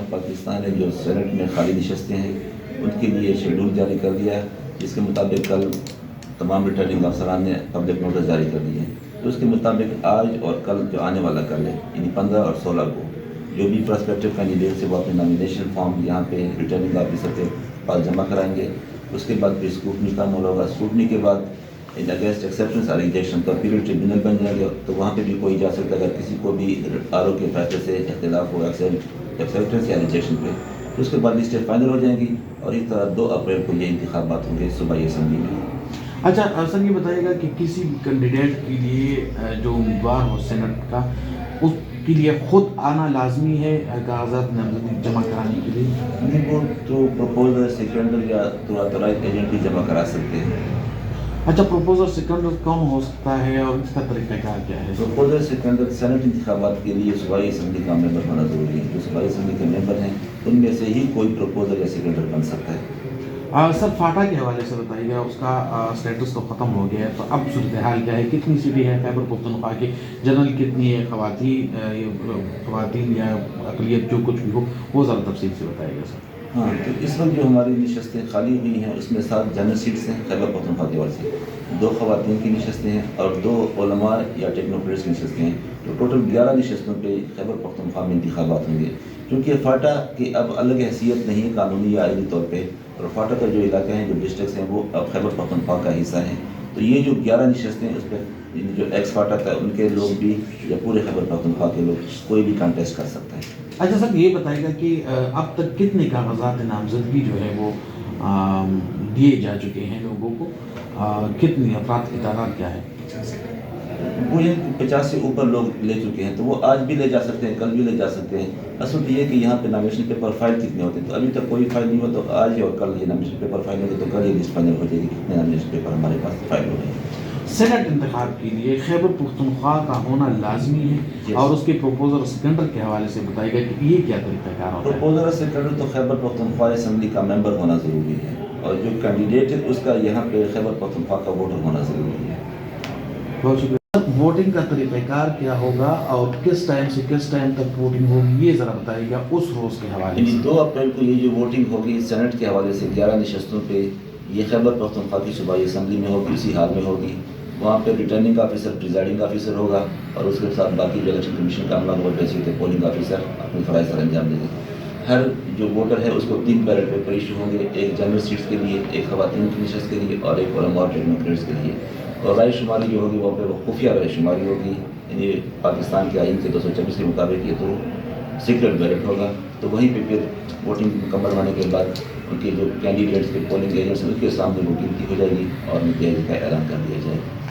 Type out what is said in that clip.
پاکستان نے جو سینٹ میں خالی نشستیں ہیں ان کے لیے شیڈول جاری کر دیا ہے، جس کے مطابق کل تمام ریٹرننگ افسران نے پبلک نوٹس جاری کر دیے ہیں۔ تو اس کے مطابق آج اور کل جو آنے والا کل ہے، یعنی 15 اور 16 کو جو بھی پراسپیکٹو کینڈیڈیٹ سے وہ اپنے نامینیشن فارم یہاں پہ ریٹرننگ آفیسر کے پاس جمع کرائیں گے۔ اس کے بعد پھر اسکروٹنی کا عمل ہوگا۔ اسکروٹنی کے بعد ان اگینسٹ ایکسیپٹنس اور ریجیکشن کا پیریڈ ٹریبیونل بن جائے گا، تو وہاں پہ بھی کوئی جا سکتا ہے اگر کسی کو بھی آر او کے فیصلے سے اختلاف ہو ایکسیپٹنس یا ریجیکشن پہ، تو اس کے بعد لسٹیں فائنل ہو جائیں گی اور اس طرح 2 اپریل کو یہ انتخابات ہوں گے صوبائی اسمبلی میں۔ اچھا سر، یہ بتائیے گا کہ کسی بھی کینڈیڈیٹ کے لیے جو امیدوار ہو سینٹ کا، اس کے لیے خود آنا لازمی ہے کاغذات نامزدگی جمع کرانے کے لیے؟ نہیں، وہ تو پروپوزر سیکنڈر یا آتھورائزڈ ایجنٹ بھی جمع کرا سکتے ہیں۔ اچھا، پروپوزر سیکنڈر کون ہو سکتا ہے اور اس کا طریقہ کار کیا ہے؟ پروپوزر سیکنڈر سینٹ انتخابات کے لیے صوبائی اسمبلی کا ممبر ہونا ضروری ہے۔ جو صوبائی اسمبلی کے ممبر ہیں ان میں سے ہی کوئی پروپوزر یا سیکنڈر بن سکتا ہے۔ سر، فاٹا کے حوالے سے بتائیے گا، اس کا اسٹیٹس تو ختم ہو گیا ہے، تو اب صورتحال کیا ہے؟ کتنی سیٹیں ہیں خیبر پختونخوا کی؟ جنرل کتنی ہے؟ خواتین یا اقلیت جو کچھ بھی ہو وہ ذرا تفصیل سے بتائیے گا سر۔ ہاں، تو اس وقت جو ہماری نشستیں خالی ہوئی ہیں اس میں 7 جنرل سیٹس ہیں خیبر پختونخوا کے وجہ سے، 2 خواتین کی نشستیں ہیں اور 2 علماء یا ٹیکنوکریٹس کی نشستیں ہیں۔ تو ٹوٹل 11 نشستوں پہ خیبر پختونخوا میں انتخابات ہوں گے۔ کیونکہ فاٹا کی اب الگ حیثیت نہیں ہے قانونی یا آئینی طور پہ، اور فاٹا کا جو علاقہ ہیں، جو ڈسٹرکٹس ہیں، وہ اب خیبر پختونخوا کا حصہ ہیں۔ تو یہ جو 11 نشستیں اس پہ جو ایکس فاٹا تھا ان کے لوگ بھی یا پورے خیبر پختونخوا کے لوگ کوئی بھی کانٹیسٹ کر سکتا ہے۔ اچھا سر، یہ بتائیے گا کہ اب تک کتنے کاغذات نامزدگی جو ہے وہ دیے جا چکے ہیں لوگوں کو؟ کتنی افراد کی تعداد کیا ہے؟ وہ 50 سے اوپر لوگ لے چکے ہیں، تو وہ آج بھی لے جا سکتے ہیں، کل بھی لے جا سکتے ہیں۔ اصل تو یہ ہے کہ یہاں پہ نامینیشن پیپر فائل کتنے ہوتے ہیں، تو ابھی تک کوئی فائل نہیں ہوا، تو آج اور کل یہ نامینیشن پیپر فائل ہوگی، تو کل یہ لسٹ فائنل ہو جائے گی کتنے نامینیشن پیپر ہمارے پاس فائل ہو رہے ہیں۔ سینٹ انتخاب کے لیے خیبر پختونخوا کا ہونا لازمی ہے، اور اس کے پروپوزر اور سیکنڈر کے حوالے سے بتائیے گا کہ یہ کیا طریقہ کار ہوتا ہے؟ پروپوزر اور سیکنڈر تو خیبر پختونخوا اسمبلی کا ممبر ہونا ضروری ہے، اور جو کینڈیڈیٹ ہے اس کا یہاں پہ خیبر پختونخوا کا ووٹر ہونا ضروری ہے۔ بہت شکریہ۔ ووٹنگ کا طریقہ کار کیا ہوگا اور کس ٹائم سے کس ٹائم تک ووٹنگ ہوگی، یہ ذرا بتائیے گا اس روز کے حوالے سے۔ 2 اپریل کو یہ جو ووٹنگ ہوگی سینٹ کے حوالے سے 11 نشستوں پہ، یہ خیبر پختونخوا کی صوبائی اسمبلی میں ہوگی، اسی حال میں ہوگی۔ وہاں پہ ریٹرننگ آفیسر پریزائڈنگ آفیسر ہوگا، اور اس کے ساتھ باقی جو الیکشن کمیشن کا عملہ ہوگا، جیسے پولنگ آفیسر اپنے فرائض سر انجام دے گا۔ ہر جو ووٹر ہے اس کو 3 بیلٹ پیپر ایشو ہوں گے، ایک جنرل سیٹس کے لیے، ایک خواتین کی نشست کے لیے، اور ایک علماء اور ٹیکنوکریٹس کے لیے۔ اور رائے شماری جو ہوگی وہاں پہ وہ خفیہ رائے شماری ہوگی، یعنی پاکستان کے آئین کے 226 کے مطابق یہ تو سیکرٹ بیلٹ ہوگا۔ تو وہیں پہ پھر ووٹنگ مکمل ہونے کے بعد ان کے جو کینڈیڈیٹس کے پولنگ ایجنٹس ہیں اس کے سامنے وہ گنتی ہو جائے گی اور نتائج کا اعلان کر دیا جائے گا۔